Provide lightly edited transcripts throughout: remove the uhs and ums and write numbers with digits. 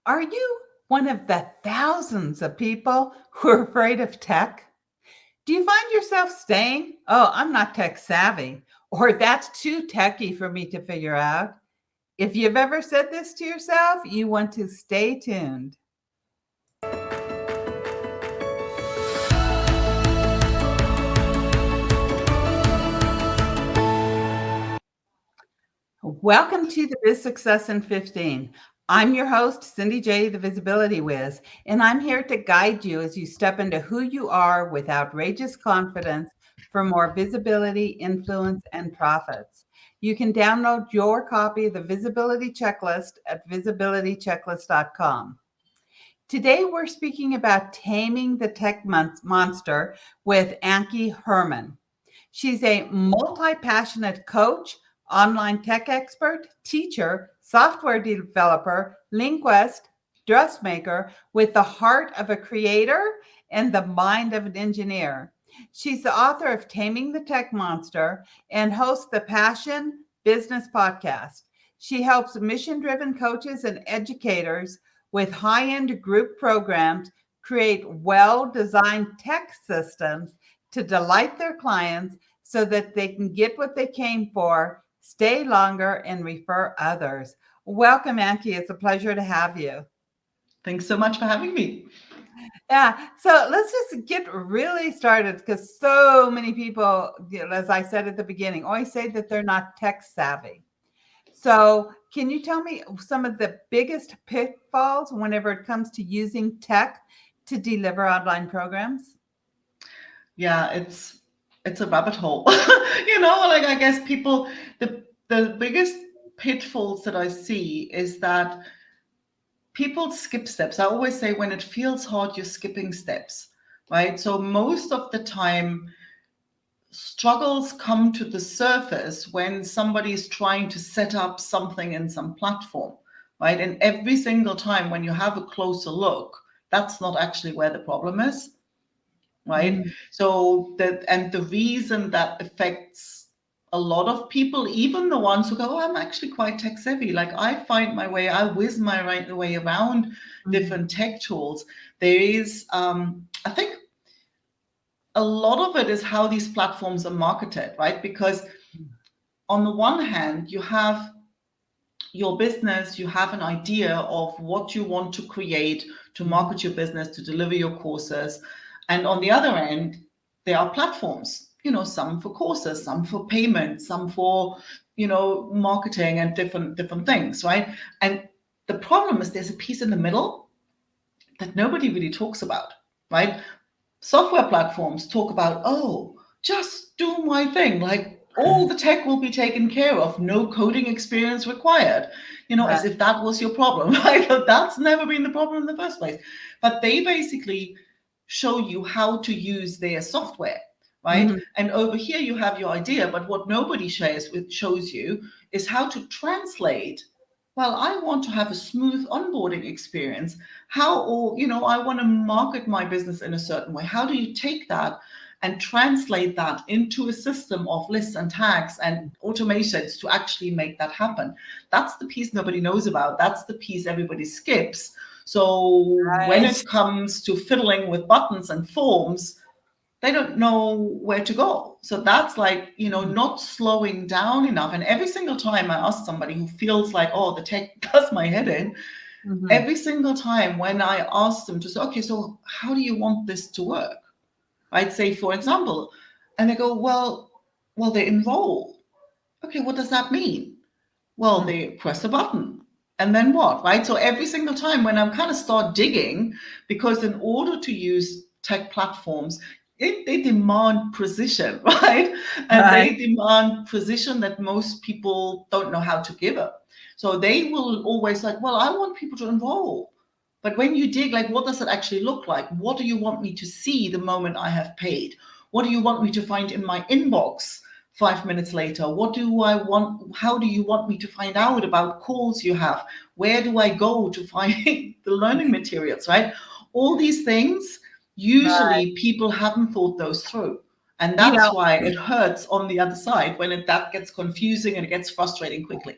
Are you one of the thousands of people who are afraid of tech? Do you find yourself saying, "Oh, I'm not tech savvy," or "That's too techy for me to figure out"? If you've ever said this to yourself, you want to stay tuned. Welcome to the Biz Success in 15. I'm your host, Cindy J, the Visibility Wiz, and I'm here to guide you as you step into who you are with outrageous confidence for more visibility, influence, and profits. You can download your copy of the Visibility Checklist at visibilitychecklist.com. Today, we're speaking about taming the tech monster with Anki Herman. She's a multi-passionate coach, online tech expert, teacher, software developer, linguist, dressmaker with the heart of a creator and the mind of an engineer. She's the author of Taming the Tech Monster and hosts the Passion Business Podcast. She helps mission-driven coaches and educators with high-end group programs create well-designed tech systems to delight their clients so that they can get what they came for, stay longer, and refer others. Welcome, Anki. It's a pleasure to have you. Thanks so much for having me. Yeah, so let's just get really started because so many people, as I said at the beginning, always say that they're not tech savvy. So, can you tell me some of the biggest pitfalls whenever it comes to using tech to deliver online programs? Yeah, it's a rabbit hole. Like I guess people the biggest pitfalls that I see is that people skip steps. I always say when it feels hard, you're skipping steps, right? So most of the time struggles come to the surface when somebody is trying to set up something in some platform, right? And every single time when you have a closer look, that's not actually where the problem is, right? Mm, The reason that affects a lot of people, even the ones who go, oh, I'm actually quite tech savvy. Like I find my way, I whiz my right way around mm, different tech tools. There is, I think a lot of it is how these platforms are marketed, right? Because on the one hand, you have your business, you have an idea of what you want to create to market your business, to deliver your courses. And on the other end, there are platforms, some for courses, some for payment, some for, marketing and different things, right? And the problem is there's a piece in the middle that nobody really talks about, right? Software platforms talk about, oh, just do my thing. Like all the tech will be taken care of, no coding experience required, right. as if that was your problem, right? That's never been the problem in the first place. But they basically show you how to use their software, right? Mhm. And over here you have your idea, but what nobody shows you is how to translate. Well, I want to have a smooth onboarding experience. I want to market my business in a certain way. How do you take that and translate that into a system of lists and tags and automations to actually make that happen? That's the piece nobody knows about. That's the piece everybody skips. So when Right. it comes to fiddling with buttons and forms, they don't know where to go. So that's like, not slowing down enough. And every single time I ask somebody who feels like, oh, the tech does my head in, Mhm. every single time when I ask them to say, okay, so how do you want this to work? I'd say, for example, and they go, well, they enroll. Okay, what does that mean? Well, Mm. they press a button. And then what, right? So every single time when I'm kind of start digging, because in order to use tech platforms, they demand precision, right? And Right. they demand precision that most people don't know how to give it. So they will always like, well, I want people to enroll. But when you dig, like, what does it actually look like? What do you want me to see the moment I have paid? What do you want me to find in my inbox 5 minutes later? What do I want? How do you want me to find out about calls you have? Where do I go to find the learning materials, right? All these things, Right. usually people haven't thought those through. And You that's know, why it hurts on the other side when that gets confusing and it gets frustrating quickly.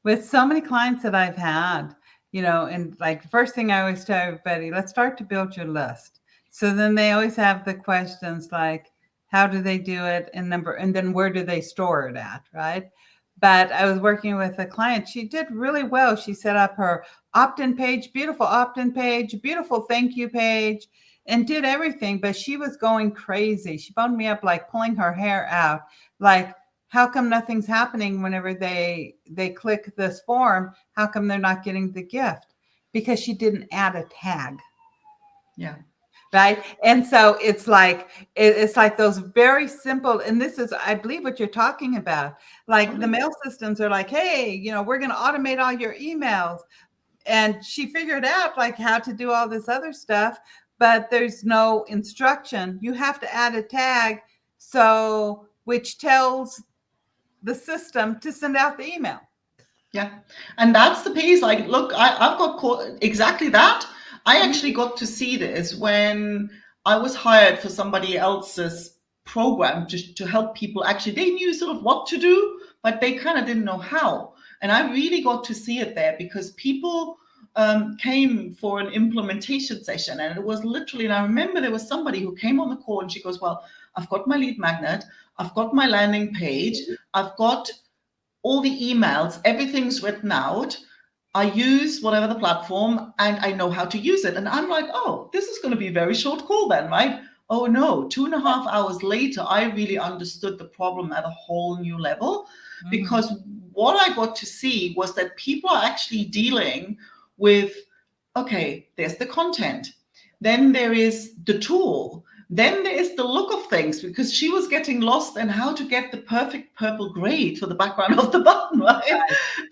with so many clients that I've had, And like the first thing I always tell everybody, let's start to build your list. So then they always have the questions like, how do they do it? And then where do they store it at? Right. But I was working with a client. She did really well. She set up her opt-in page, beautiful opt-in page, beautiful thank you page, and did everything. But she was going crazy. She phoned me up, like pulling her hair out, like, how come nothing's happening whenever they click this form? How come they're not getting the gift? Because she didn't add a tag. Yeah. Right. And so it's like those very simple, and this is, I believe, what you're talking about. Like the mail systems are like, hey, we're going to automate all your emails. And she figured out like how to do all this other stuff, but there's no instruction. You have to add a tag, so which tells the system to send out the email. Yeah. And that's the piece. Like, look, I've got exactly that. I actually got to see this when I was hired for somebody else's program to help people. Actually, they knew sort of what to do, but they kind of didn't know how. And I really got to see it there because people came for an implementation session. And it was literally, and I remember there was somebody who came on the call and she goes, well, I've got my lead magnet, I've got my landing page, I've got all the emails, everything's written out. I use whatever the platform and I know how to use it. And I'm like, oh, this is going to be a very short call then, right? Oh no, 2.5 hours later, I really understood the problem at a whole new level because what I got to see was that people are actually dealing with, okay, there's the content. Then there is the tool. Then there is the look of things because she was getting lost in how to get the perfect purple grade for the background of the button, right?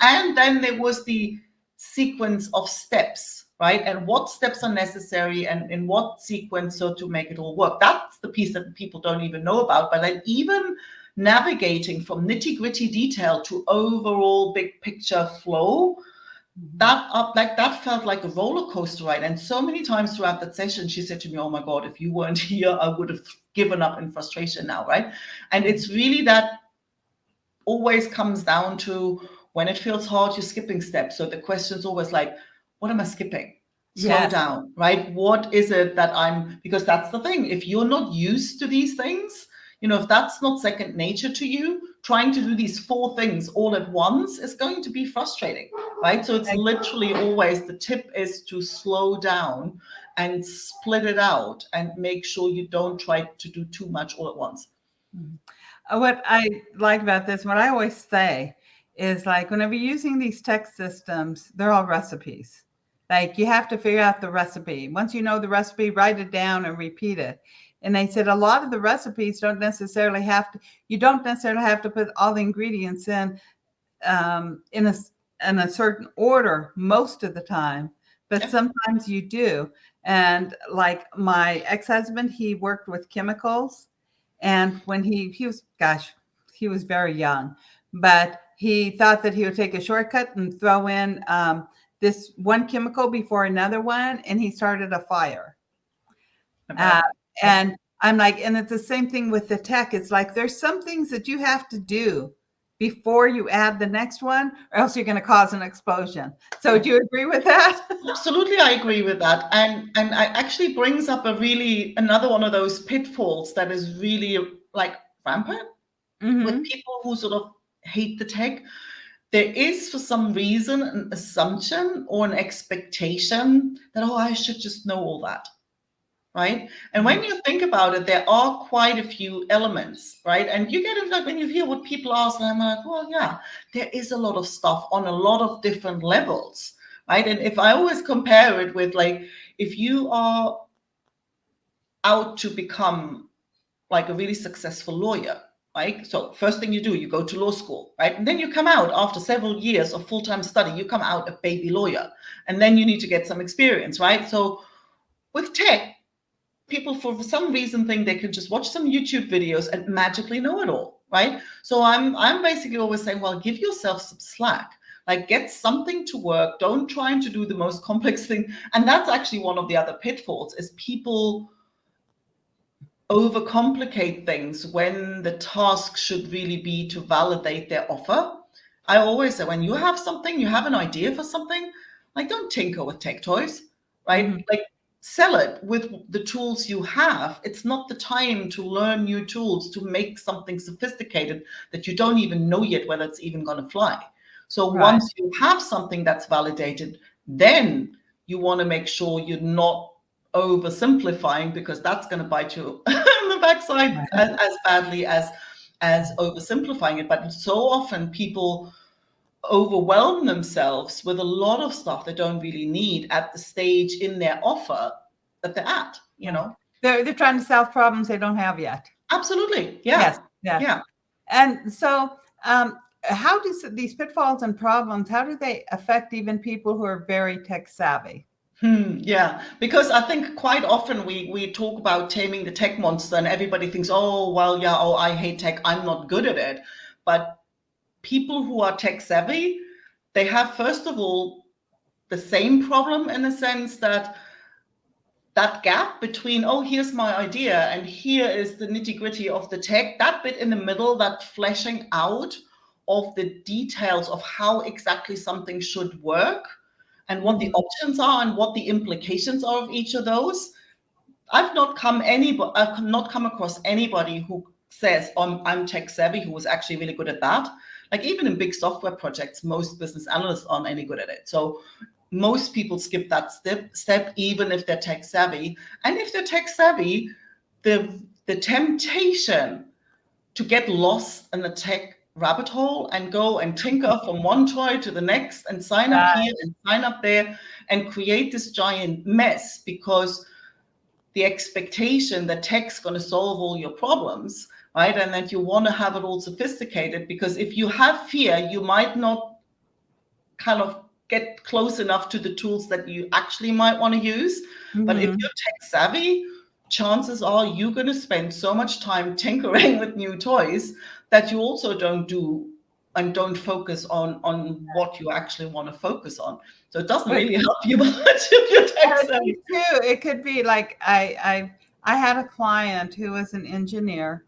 And then there was the sequence of steps, right? And what steps are necessary and in what sequence so to make it all work. That's the piece that people don't even know about. But then even navigating from nitty-gritty detail to overall big picture flow, that felt like a roller coaster ride. And so many times throughout that session, she said to me, oh my God, if you weren't here, I would have given up in frustration now, right? And it's really that always comes down to when it feels hard, you're skipping steps. So the question's always like, what am I skipping? Slow down, right? What is it that because that's the thing. If you're not used to these things, if that's not second nature to you, trying to do these 4 things all at once is going to be frustrating, right? So it's literally always the tip is to slow down and split it out and make sure you don't try to do too much all at once. What I like about this, what I always say is like, whenever you're using these text systems, they're all recipes. Like you have to figure out the recipe. Once you know the recipe, write it down and repeat it. And they said a lot of the recipes you don't necessarily have to put all the ingredients in a certain order most of the time, but sometimes you do. And like my ex-husband, he worked with chemicals, and when he was very young, but he thought that he would take a shortcut and throw in this one chemical before another one, and he started a fire. And I'm like, and it's the same thing with the tech. It's like there's some things that you have to do before you add the next one, or else you're going to cause an explosion. So do you agree with that? Absolutely, I agree with that. And it actually brings up another one of those pitfalls that is really like rampant with people who sort of hate the tech. There is, for some reason, an assumption or an expectation that, oh, I should just know all that. Right. And when you think about it, there are quite a few elements, right? And you get it like when you hear what people ask, and I'm like, well, yeah, there is a lot of stuff on a lot of different levels, right? And if I always compare it with like, if you are out to become like a really successful lawyer, right? So first thing you do, you go to law school, right? And then you come out after several years of full-time study, you come out a baby lawyer, and then you need to get some experience, right? So with tech, people for some reason think they can just watch some YouTube videos and magically know it all, right? So I'm basically always saying, well, give yourself some slack. Like get something to work. Don't try to do the most complex thing. And that's actually one of the other pitfalls is people overcomplicate things when the task should really be to validate their offer. I always say when you have something, you have an idea for something, Like, don't tinker with tech toys, right? Mhm. Like, sell it with the tools you have. It's not the time to learn new tools to make something sophisticated that you don't even know yet whether it's even going to fly. So Right. once you have something that's validated, then you want to make sure you're not oversimplifying, because that's going to bite you in the backside Right. as badly as oversimplifying it. But so often people overwhelm themselves with a lot of stuff they don't really need at the stage in their offer that they're at, you Right. know? They're trying to solve problems they don't have yet. Absolutely. Yes. Yeah. Yes. Yeah. And so, how do these pitfalls and problems, how do they affect even people who are very tech savvy? Yeah, because I think quite often we talk about taming the tech monster, and everybody thinks, oh, well, yeah, oh, I hate tech, I'm not good at it. But people who are tech savvy, they have, first of all, the same problem, in a sense that that gap between, oh, here's my idea and here is the nitty gritty of the tech, that bit in the middle, that fleshing out of the details of how exactly something should work and what the Mhm. options are and what the implications are of each of those. I've not come across anybody who says, I'm tech savvy, who was actually really good at that. Like, even in big software projects, most business analysts aren't any good at it. So most people skip that step, even if they're tech savvy. And if they're tech savvy, the temptation to get lost in the tech rabbit hole and go and tinker from one toy to the next and sign up Right. here and sign up there and create this giant mess, because the expectation that tech's going to solve all your problems, right? And that you want to have it all sophisticated, because if you have fear, you might not kind of get close enough to the tools that you actually might want to use. But if Mhm. you're tech savvy, chances are you're going to spend so much time tinkering with new toys that you also don't focus on what you actually want to focus on. So it doesn't But really help you much if you're tech I savvy. think too, it could be like I had a client who was an engineer,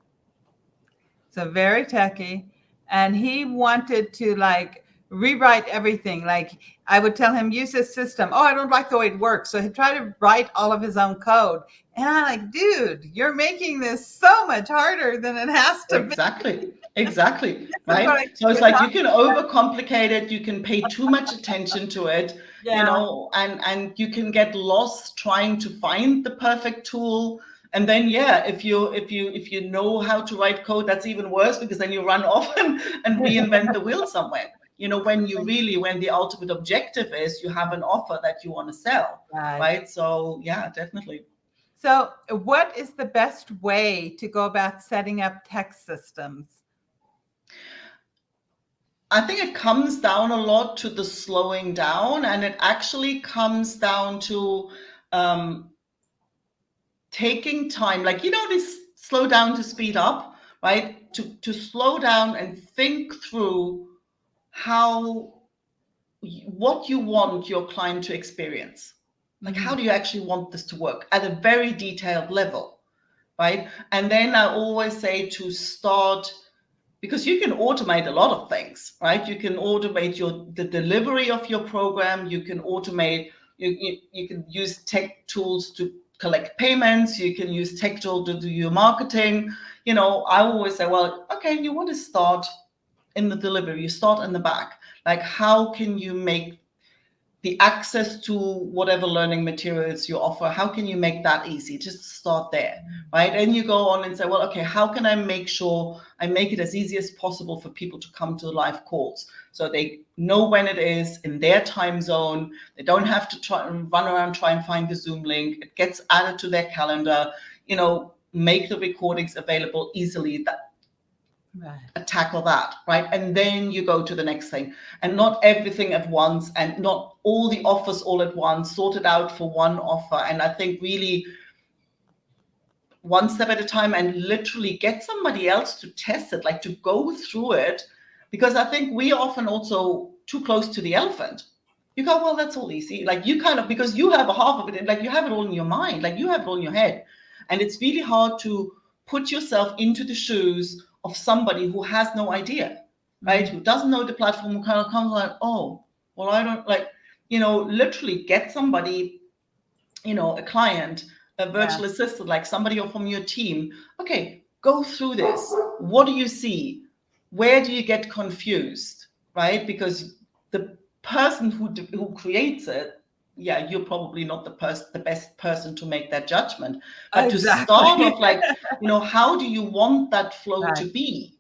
so very techy, and he wanted to like rewrite everything. Like I would tell him use this system. Oh, I don't like the way it works. So he'd try to write all of his own code. And I'm like, dude, you're making this so much harder than it has to be. Exactly, This is what right? I So it's keep like you telling can overcomplicate it, you can pay too much attention to it, you yeah, know, and you can get lost trying to find the perfect tool. And then, yeah, if you know how to write code, that's even worse, because then you run off and reinvent the wheel somewhere. You know, when the ultimate objective is you have an offer that you want to sell, right. right? So yeah, definitely. So, what is the best way to go about setting up tech systems? I think it comes down a lot to the slowing down, and it actually comes down to um, taking time. Like, this slow down to speed up, right? To slow down and think through how what you want your client to experience. Like, how Mhm. do you actually want this to work at a very detailed level, right? And then I always say to start, because you can automate a lot of things, right? You can automate the delivery of your program. You can automate, you can use tech tools to collect payments. You can use tech tools to do your marketing. I always say, well, okay, you want to start in the delivery, you start in the back. Like, how can you make the access to whatever learning materials you offer, how can you make that easy? Just start there, right? And you go on and say, well, okay, how can I make sure I make it as easy as possible for people to come to the live calls, so they know when it is in their time zone. They don't have to try and run around, try and find the Zoom link. It gets added to their calendar, make the recordings available easily. Right. Tackle that, right? And then you go to the next thing, and not everything at once, and not all the offers all at once, sort it out for one offer. And I think really one step at a time, and literally get somebody else to test it, like to go through it, because I think we often also too close to the elephant. You go, well, that's all easy. Like, you kind of, because you have a half of it, like you have it all in your mind, like you have it all in your head. And it's really hard to put yourself into the shoes of somebody who has no idea, right? Mhm. Who doesn't know the platform, who kind of comes like, oh, well, I don't like, literally get somebody, a client, a Yeah. virtual assistant, like somebody from your team. Okay, go through this. What do you see? Where do you get confused? Right? Because the person who creates it, yeah, you're probably not the best person to make that judgment. But to start Exactly. off, like, how do you want that flow Right. to be?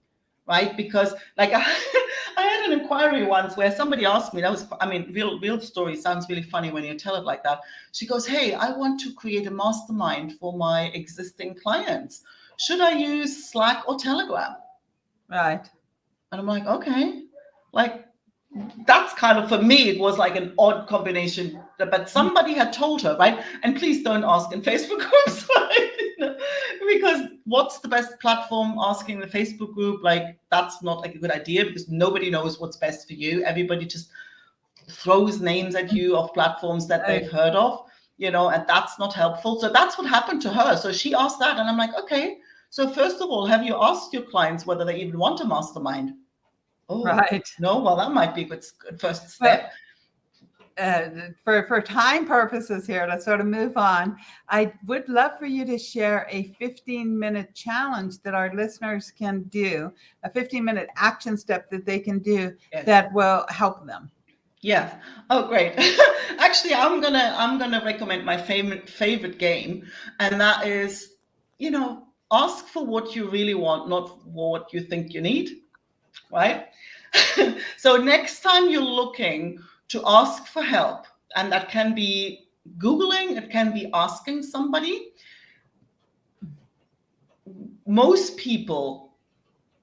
Right? Because like I had an inquiry once where somebody asked me, that was, I mean, real story, sounds really funny when you tell it like that. She goes, hey, I want to create a mastermind for my existing clients. Should I use Slack or Telegram? Right. And I'm like, okay. Like, that's kind of, for me, it was like an odd combination. But somebody had told her, right? And please don't ask in Facebook groups, right? Because what's the best platform? Asking the Facebook group, like, that's not like a good idea, because nobody knows what's best for you. Everybody just throws names at you of platforms that Uh, they've heard of, and that's not helpful. So that's what happened to her. So she asked that, and I'm like, okay. So first of all, have you asked your clients whether they even want a mastermind? Oh, Right. no, well, that might be a good first Well, step. for time purposes here, let's sort of move on. I would love for you to share a 15-minute challenge that our listeners can do, a 15-minute action step that they can do Yes. that will help them. Yes. Oh, great. Actually, I'm gonna recommend my favorite game, and that is, ask for what you really want, not what you think you need, right? So next time you're looking to ask for help, and that can be Googling, it can be asking somebody. Most people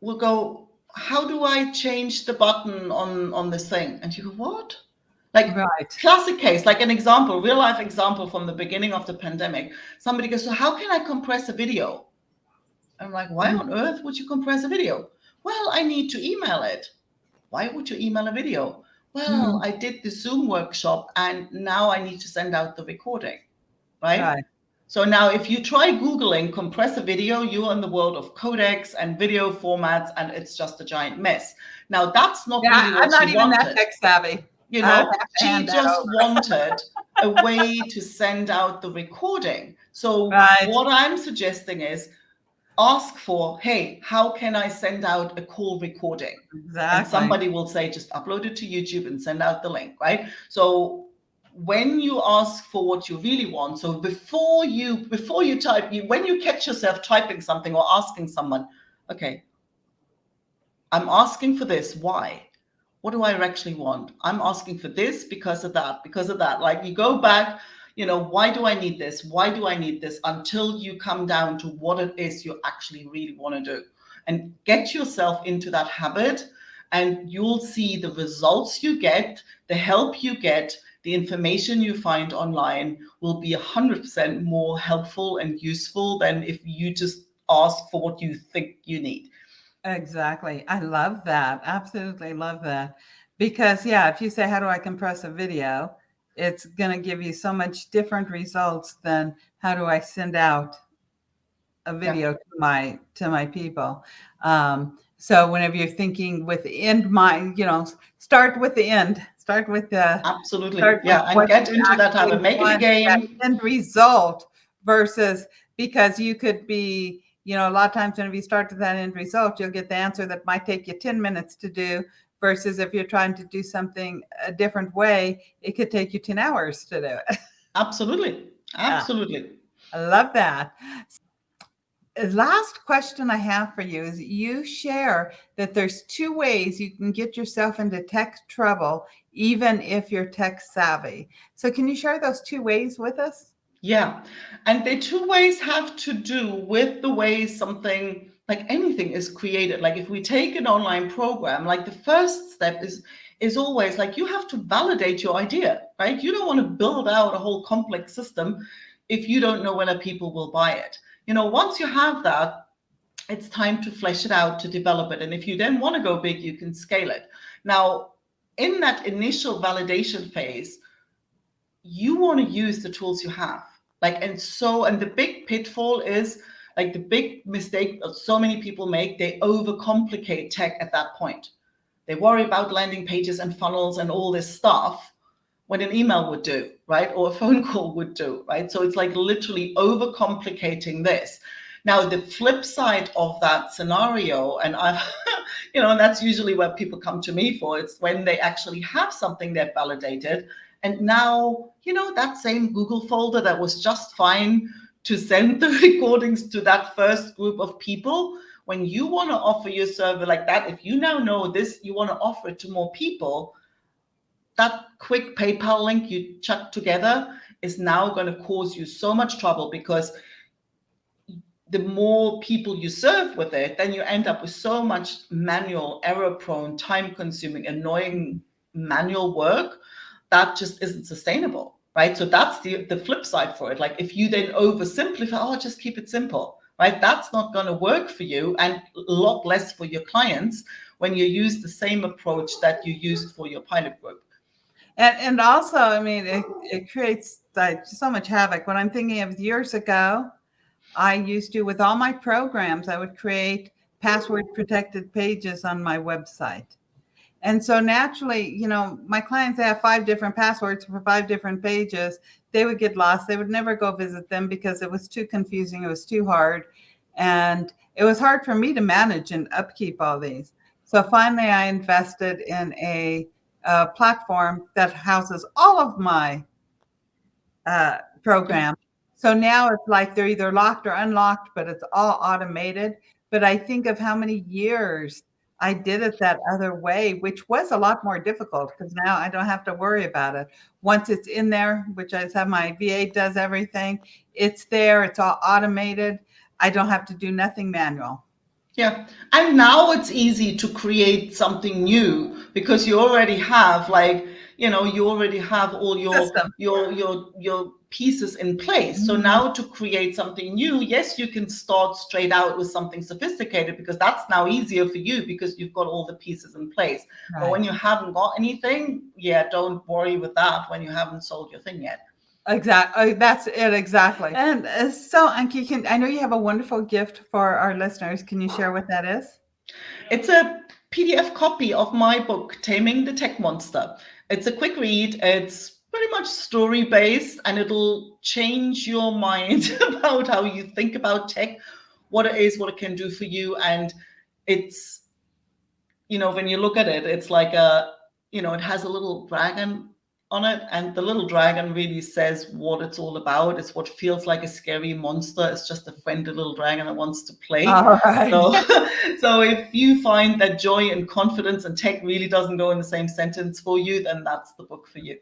will go, how do I change the button on this thing? And you go, what? Like, Right. classic case, like an example, real life example from the beginning of the pandemic. Somebody goes, so how can I compress a video? I'm like, why on earth would you compress a video? Well, I need to email it. Why would you email a video? Well, Mhm. I did the Zoom workshop and now I need to send out the recording, right? Right. So now if you try Googling compress a video, you're in the world of codecs and video formats, and it's just a giant mess. Now that's not Yeah, really I'm what not she even that wanted. tech savvy. I'd have to She hand that just over. wanted a way to send out the recording. So Right. what I'm suggesting is ask for, hey, how can I send out a call recording? And Exactly. somebody will say, just upload it to YouTube and send out the link, right? So when you ask for what you really want, so before you type, when you catch yourself typing something or asking someone, okay, I'm asking for this, why? What do I actually want? I'm asking for this because of that, because of that. Like, you go back, why do I need this? Why do I need this? Until you come down to what it is you actually really want to do. And get yourself into that habit, and you'll see the results you get, the help you get, the information you find online will be 100% more helpful and useful than if you just ask for what you think you need. Exactly. I love that. Absolutely love that. Because, yeah, if you say, how do I compress a video? It's going to give you so much different results than how do I send out a Yeah, video to my people. So whenever you're thinking with the end mind, start with the end. absolutely. Start with Yeah, and what get you into that actually habit. Make it a want, that game. end result versus, because you could be, a lot of times whenever you start to that end result, you'll get the answer that might take you 10 minutes to do, versus if you're trying to do something a different way, it could take you 10 hours to do it. Absolutely. Yeah, Absolutely. I love that. Last question I have for you is, you share that there's two ways you can get yourself into tech trouble, even if you're tech savvy. So can you share those two ways with us? Yeah. And the two ways have to do with the way something, like anything, is created. Like, if we take an online program, like, the first step is always like, you have to validate your idea, right? You don't want to build out a whole complex system if you don't know whether people will buy it. Once you have that, it's time to flesh it out, to develop it. And if you then want to go big, you can scale it. Now, in that initial validation phase, you want to use the tools you have. And the big pitfall is, like, the big mistake that so many people make, they overcomplicate tech at that point. They worry about landing pages and funnels and all this stuff, what an email would do, right? Or a phone call would do, right? So it's like literally overcomplicating this. Now, the flip side of that scenario, and I've, and that's usually what people come to me for, it's when they actually have something they've validated. And now, that same Google folder that was just fine to send the recordings to that first group of people, when you want to offer your server like that, if you now know this, you want to offer it to more people, that quick PayPal link you chuck together is now going to cause you so much trouble, because the more people you serve with it, then you end up with so much manual, error-prone, time-consuming, annoying manual work that just isn't sustainable, right? So that's the flip side for it. Like if you then oversimplify, just keep it simple, right? That's not going to work for you, and a lot less for your clients when you use the same approach that you used for your pilot group. And also, I mean, it creates like so much havoc. When I'm thinking of years ago, I used to, with all my programs, I would create password protected pages on my website. And so naturally, my clients have 5 different passwords for 5 different pages. They would get lost. They would never go visit them because it was too confusing. It was too hard. And it was hard for me to manage and upkeep all these. So finally, I invested in a platform that houses all of my programs. So now it's like they're either locked or unlocked, but it's all automated. But I think of how many years I did it that other way, which was a lot more difficult, because now I don't have to worry about it. Once it's in there, which I just have my VA does everything, it's there, it's all automated. I don't have to do nothing manual. Yeah. And now it's easy to create something new, because you already have you already have all System. your pieces in place. So now to create something new, yes, you can start straight out with something sophisticated, because that's now easier for you because you've got all the pieces in place. Right. But when you haven't got anything, don't worry with that when you haven't sold your thing yet. Exactly. That's it. Exactly. And so, Anki, I know you have a wonderful gift for our listeners. Can you share what that is? It's a PDF copy of my book, Taming the Tech Monster. It's a quick read. It's pretty much story based, and it'll change your mind about how you think about tech, what it is, what it can do for you. And it's, when you look at it, it's like it has a little dragon on it, and the little dragon really says what it's all about. It's what feels like a scary monster. It's just a friendly little dragon that wants to play. All right. So if you find that joy and confidence and tech really doesn't go in the same sentence for you, then that's the book for you.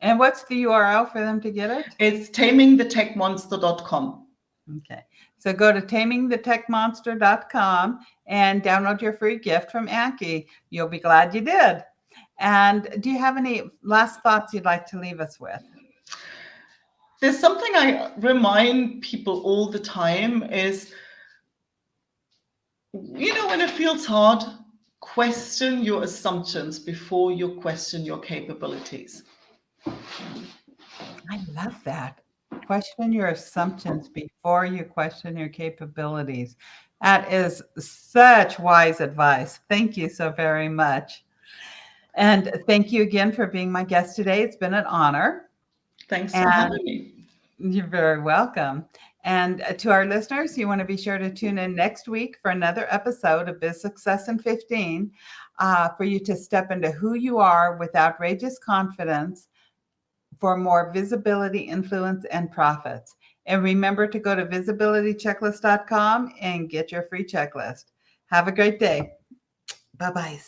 And what's the URL for them to get it? It's tamingthetechmonster.com. Okay. So go to tamingthetechmonster.com and download your free gift from Anki. You'll be glad you did. And do you have any last thoughts you'd like to leave us with? There's something I remind people all the time is, when it feels hard, question your assumptions before you question your capabilities. I love that. Question your assumptions before you question your capabilities. That is such wise advice. Thank you so very much. And thank you again for being my guest today. It's been an honor. Thanks for having me. You're very welcome. And to our listeners, you want to be sure to tune in next week for another episode of Biz Success in 15, for you to step into who you are with outrageous confidence for more visibility, influence, and profits. And remember to go to visibilitychecklist.com and get your free checklist. Have a great day. Bye-bye.